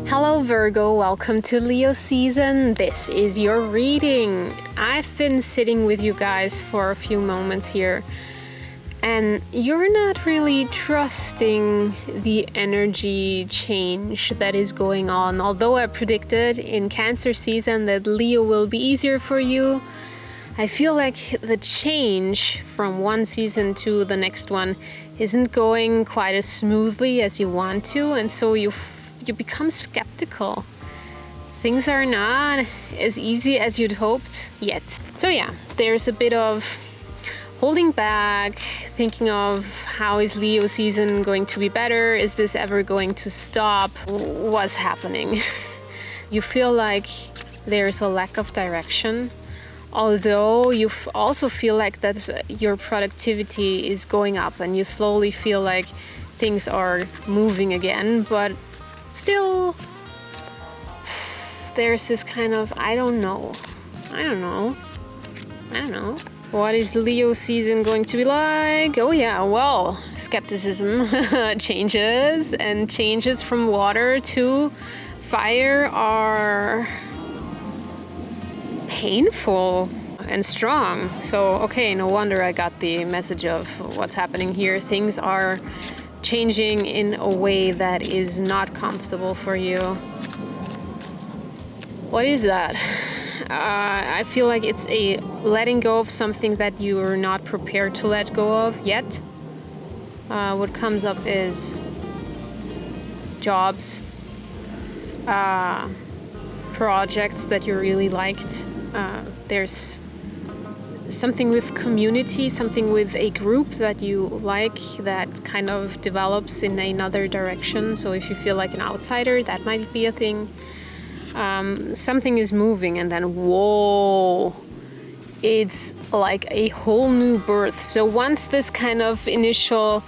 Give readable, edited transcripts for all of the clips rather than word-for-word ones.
Hello Virgo, welcome to Leo season. This is your reading. I've been sitting with you guys for a few moments here, and you're not really trusting the energy change that is going on. Although I predicted in Cancer season that Leo will be easier for you, I feel like the change from one season to the next one isn't going quite as smoothly as you want to, and so you become skeptical. Things are not as easy as you'd hoped yet. So yeah, there's a bit of holding back, thinking of how is Leo season going to be better? Is this ever going to stop? What's happening? You feel like there's a lack of direction, although you also feel like that your productivity is going up and you slowly feel like things are moving again, but still there's this kind of I don't know. What is Leo season going to be like? Oh yeah, well, skepticism changes, and changes from water to fire are painful and strong. So okay, no wonder I got the message of what's happening here. Things are changing in a way that is not comfortable for you. What is that? I feel like it's a letting go of something that you are not prepared to let go of yet. What comes up is jobs, projects that you really liked. There's something with community, something with a group that you like that kind of develops in another direction. So if you feel like an outsider, that might be a thing. Something is moving and then whoa, it's like a whole new birth. So once this kind of initial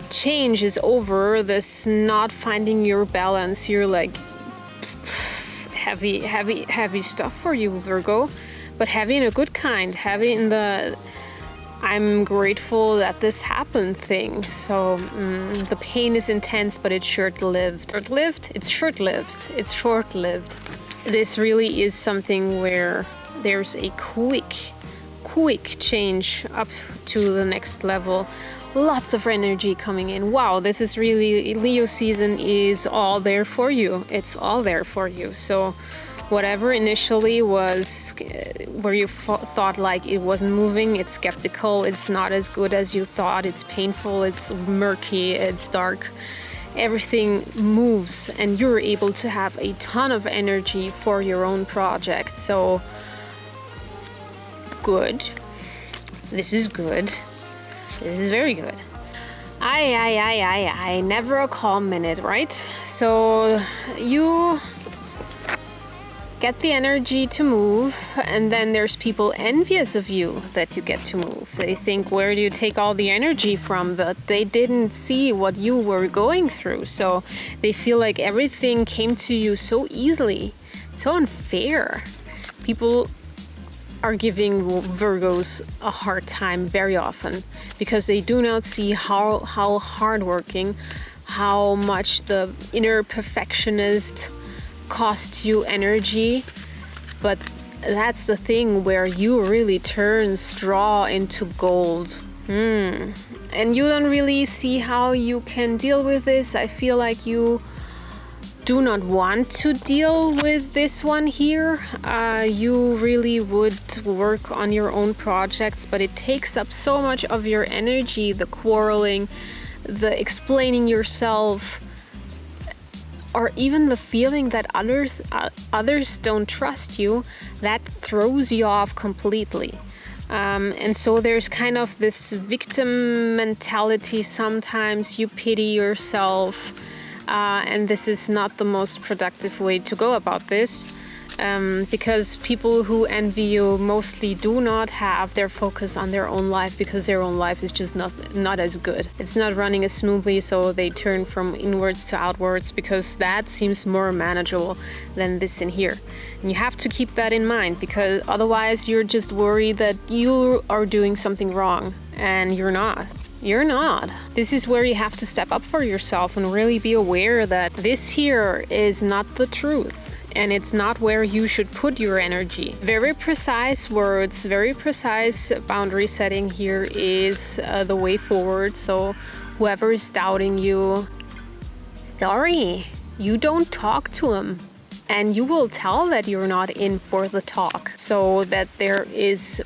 change is over, this not finding your balance, you're like heavy stuff for you, Virgo. But heavy in a good kind, heavy in the I'm grateful that this happened thing. So the pain is intense, but it's short-lived. It's short-lived. This really is something where there's a quick change up to the next level. Lots of energy coming in. Wow, this is really, Leo season is all there for you. It's all there for you. So whatever initially was where you thought like it wasn't moving, it's skeptical, it's not as good as you thought, it's painful, it's murky, it's dark. Everything moves and you're able to have a ton of energy for your own project. So good. This is good. This is very good. I never a calm minute, right? So you get the energy to move, and then there's people envious of you that you get to move. They think, where do you take all the energy from? But they didn't see what you were going through. So they feel like everything came to you so easily, so unfair. People are giving Virgos a hard time very often because they do not see how hardworking, how much the inner perfectionist costs you energy. But that's the thing where you really turn straw into gold. And you don't really see how you can deal with this. I feel like you do not want to deal with this one here. You really would work on your own projects, but it takes up so much of your energy, the quarreling, the explaining yourself, or even the feeling that others don't trust you. That throws you off completely. And so there's kind of this victim mentality. Sometimes you pity yourself. And this is not the most productive way to go about this, because people who envy you mostly do not have their focus on their own life, because their own life is just not as good. It's not running as smoothly, so they turn from inwards to outwards because that seems more manageable than this in here. And you have to keep that in mind, because otherwise you're just worried that you are doing something wrong and you're not. You're not. This is where you have to step up for yourself and really be aware that this here is not the truth. And it's not where you should put your energy. Very precise words, very precise boundary setting here is the way forward. So whoever is doubting you, sorry, you don't talk to him. And you will tell that you're not in for the talk. So that there is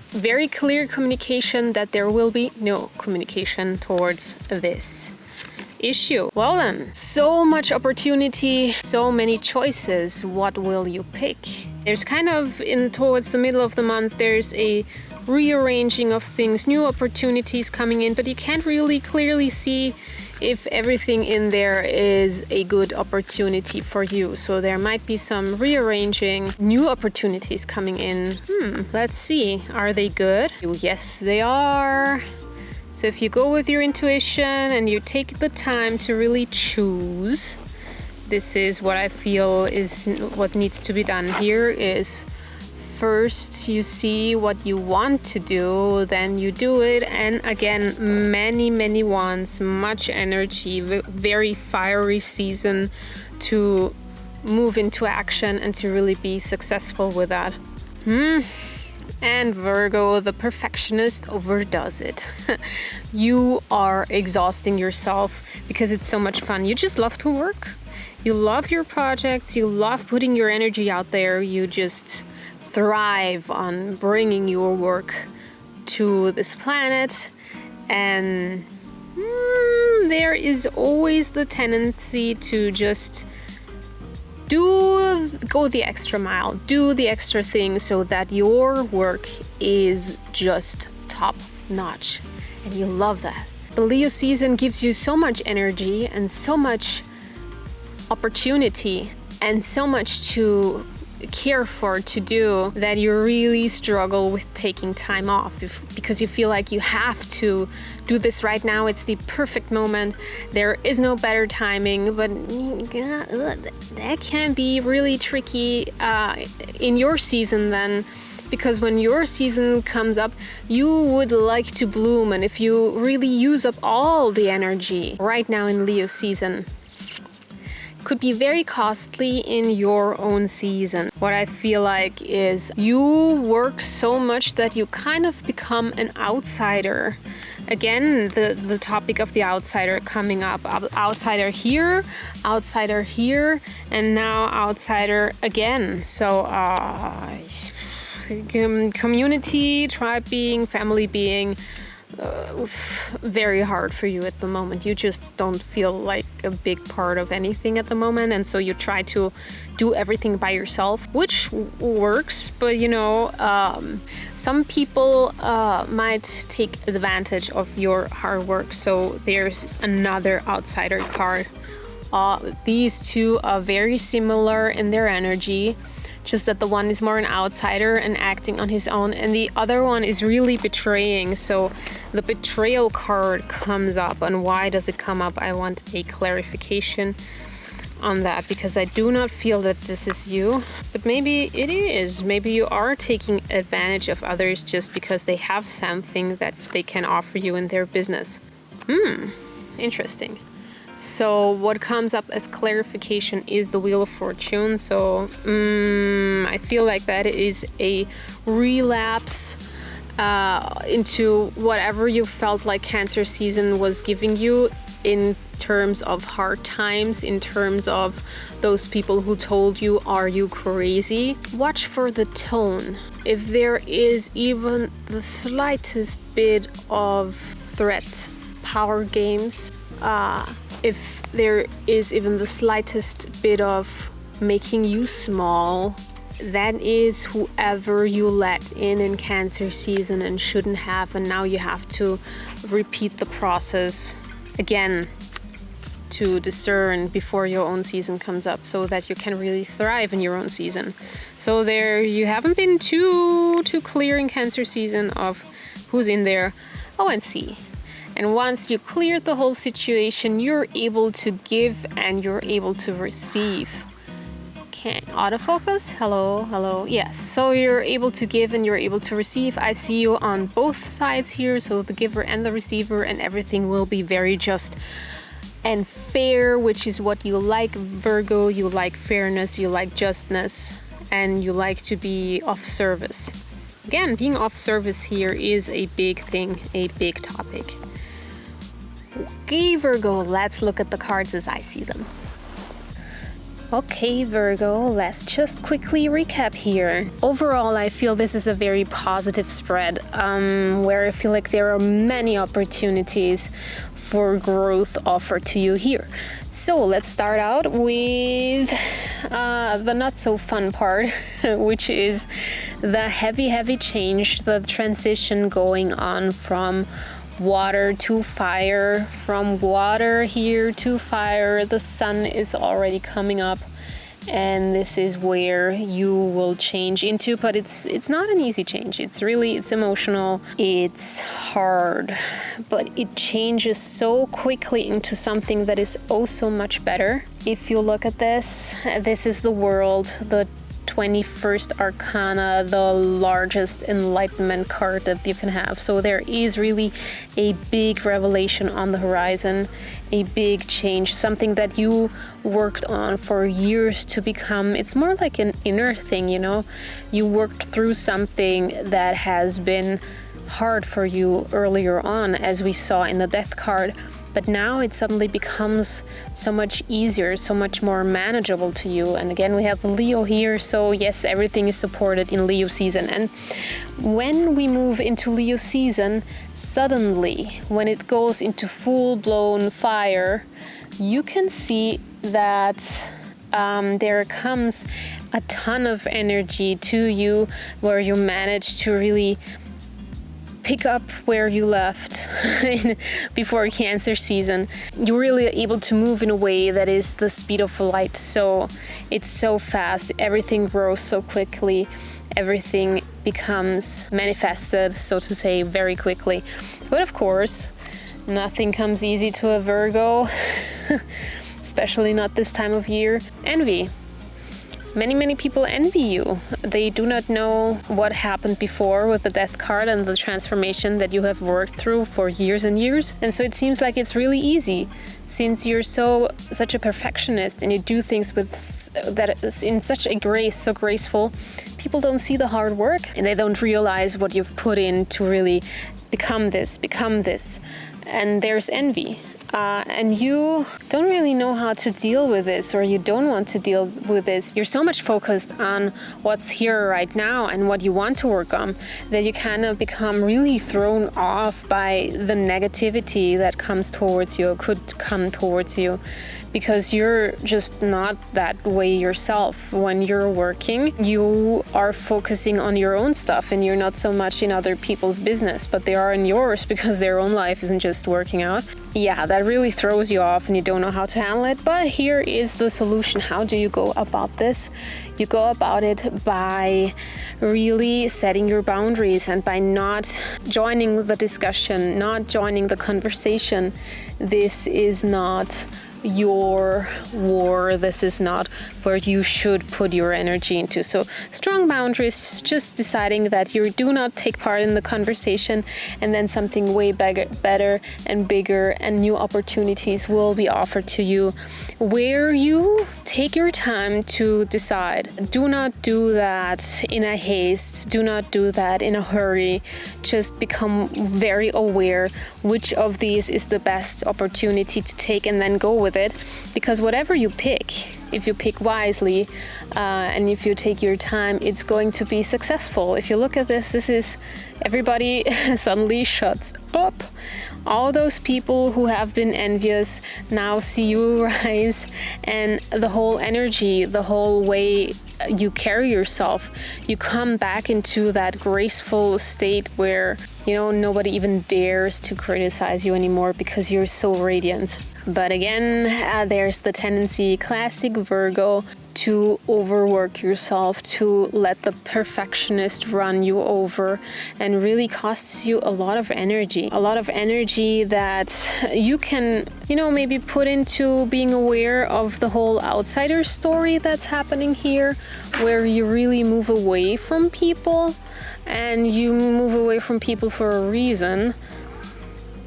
very clear communication that there will be no communication towards this issue. Well then, so much opportunity, so many choices. What will you pick? There's kind of towards the middle of the month, there's a rearranging of things, new opportunities coming in, but you can't really clearly see if everything in there is a good opportunity for you. So there might be some rearranging, new opportunities coming in. Let's see. Are they good? Yes, they are. So if you go with your intuition and you take the time to really choose, this is what I feel is what needs to be done here is first you see what you want to do, then you do it. And again, many wands, much energy, very fiery season to move into action and to really be successful with that. And Virgo, the perfectionist, overdoes it. You are exhausting yourself because it's so much fun. You just love to work. You love your projects. You love putting your energy out there. You just thrive on bringing your work to this planet. And there is always the tendency to just go the extra mile, do the extra thing so that your work is just top notch. And you love that. The Leo season gives you so much energy and so much opportunity and so much to care for, to do, that you really struggle with taking time off because you feel like you have to do this right now. It's the perfect moment. There is no better timing, but that can be really tricky in your season then, because when your season comes up, you would like to bloom. And if you really use up all the energy right now in Leo season, could be very costly in your own season. What I feel like is you work so much that you kind of become an outsider. Again, the topic of the outsider coming up. Outsider here, and now outsider again. So community, tribe being, family being, very hard for you at the moment. You just don't feel like a big part of anything at the moment, and so you try to do everything by yourself, which works, but some people might take advantage of your hard work. So there's another outsider card. These two are very similar in their energy, just that the one is more an outsider and acting on his own, and the other one is really betraying. So the betrayal card comes up, and why does it come up? I want a clarification on that, because I do not feel that this is you, but maybe it is. Maybe you are taking advantage of others just because they have something that they can offer you in their business. Interesting. So what comes up as clarification is the Wheel of Fortune. So I feel like that is a relapse into whatever you felt like Cancer season was giving you in terms of hard times, in terms of those people who told you, are you crazy? Watch for the tone. If there is even the slightest bit of threat, power games, if there is even the slightest bit of making you small, that is whoever you let in Cancer season and shouldn't have, and now you have to repeat the process again to discern before your own season comes up, so that you can really thrive in your own season. So there, you haven't been too clear in Cancer season of who's in there. Oh, and see. And once you cleared the whole situation, you're able to give and you're able to receive. Okay, autofocus. Hello, hello. Yes, so you're able to give and you're able to receive. I see you on both sides here, so the giver and the receiver, and everything will be very just and fair, which is what you like, Virgo. You like fairness, you like justness, and you like to be of service. Again, being of service here is a big thing, a big topic. Okay, Virgo, let's look at the cards as I see them. Okay, Virgo, let's just quickly recap here. Overall, I feel this is a very positive spread, where I feel like there are many opportunities for growth offered to you here. So let's start out with the not so fun part, which is the heavy change, the transition going on from water to fire, from water here to fire. The sun is already coming up, and this is where you will change into, but it's not an easy change. It's emotional, it's hard, but it changes so quickly into something that is oh so much better. If you look at this is the world, the 21st Arcana, the largest enlightenment card that you can have. So there is really a big revelation on the horizon, a big change, something that you worked on for years to become. It's more like an inner thing, you know? You worked through something that has been hard for you earlier on, as we saw in the Death card. But now it suddenly becomes so much easier, so much more manageable to you. And again, we have Leo here, so yes, everything is supported in Leo season. And when we move into Leo season, suddenly, when it goes into full-blown fire, you can see that there comes a ton of energy to you, where you manage to really pick up where you left before Cancer season. You're really able to move in a way that is the speed of light. So it's so fast, everything grows so quickly, everything becomes manifested, so to say, very quickly. But of course, nothing comes easy to a Virgo, especially not this time of year. Envy. Many people envy you. They do not know what happened before with the Death card and the transformation that you have worked through for years and years. And so it seems like it's really easy, since you're such a perfectionist and you do things with that is in such a grace, so graceful. People don't see the hard work, and they don't realize what you've put in to really become this. And there's envy. And you don't really know how to deal with this, or you don't want to deal with this. You're so much focused on what's here right now and what you want to work on, that you kind of become really thrown off by the negativity that comes towards you, or could come towards you, because you're just not that way yourself. When you're working, you are focusing on your own stuff, and you're not so much in other people's business, but they are in yours, because their own life isn't just working out. Yeah, that really throws you off and you don't know how to handle it. But here is the solution. How do you go about this? You go about it by really setting your boundaries, and by not joining the discussion, not joining the conversation. This is not your war. This is not where you should put your energy into. So strong boundaries, just deciding that you do not take part in the conversation, and then something way better and bigger and new opportunities will be offered to you, where you take your time to decide. Do not do that in a haste. Do not do that in a hurry. Just become very aware which of these is the best opportunity to take, and then go with it. Because whatever you pick, if you pick wisely and if you take your time, it's going to be successful. If you look at this is everybody suddenly shuts up. All those people who have been envious now see you rise, and the whole energy, the whole way you carry yourself, you come back into that graceful state where, you know, nobody even dares to criticize you anymore, because you're so radiant. But again, there's the tendency, classic Virgo, to overwork yourself, to let the perfectionist run you over, and really costs you a lot of energy. A lot of energy that you can, maybe put into being aware of the whole outsider story that's happening here, where you really move away from people, and you move away from people for a reason,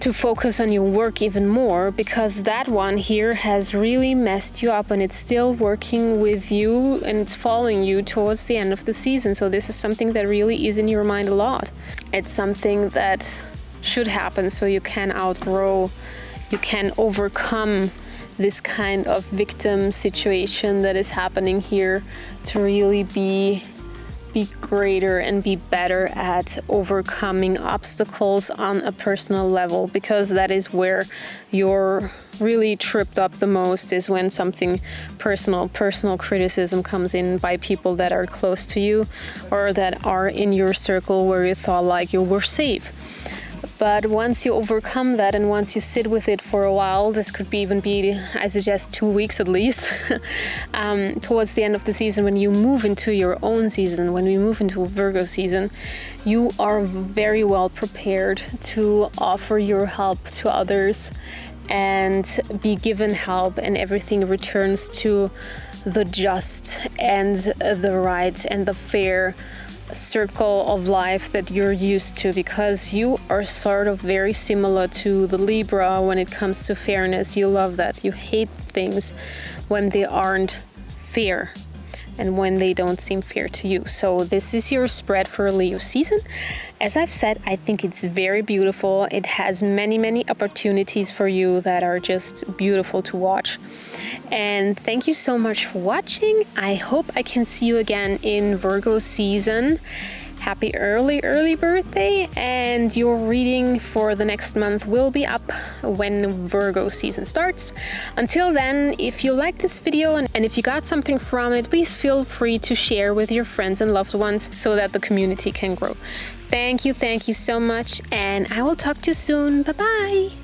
to focus on your work even more, because that one here has really messed you up and it's still working with you and it's following you towards the end of the season. So this is something that really is in your mind a lot. It's something that should happen so you can outgrow, you can overcome this kind of victim situation that is happening here, to really be greater and be better at overcoming obstacles on a personal level, because that is where you're really tripped up the most, is when something personal criticism comes in by people that are close to you or that are in your circle where you thought like you were safe. But once you overcome that and once you sit with it for a while, this could even be, I suggest, 2 weeks at least, towards the end of the season, when you move into your own season, when we move into a Virgo season, you are very well prepared to offer your help to others and be given help, and everything returns to the just and the right and the fair circle of life that you're used to, because you are sort of very similar to the Libra when it comes to fairness. You love that. You hate things when they aren't fair and when they don't seem fair to you. So this is your spread for Leo season. As I've said, I think it's very beautiful. It has many opportunities for you that are just beautiful to watch. And thank you so much for watching. I hope I can see you again in Virgo season. Happy early birthday, and your reading for the next month will be up when Virgo season starts. Until then, if you like this video and if you got something from it, please feel free to share with your friends and loved ones so that the community can grow. Thank you so much, and I will talk to you soon. Bye-bye.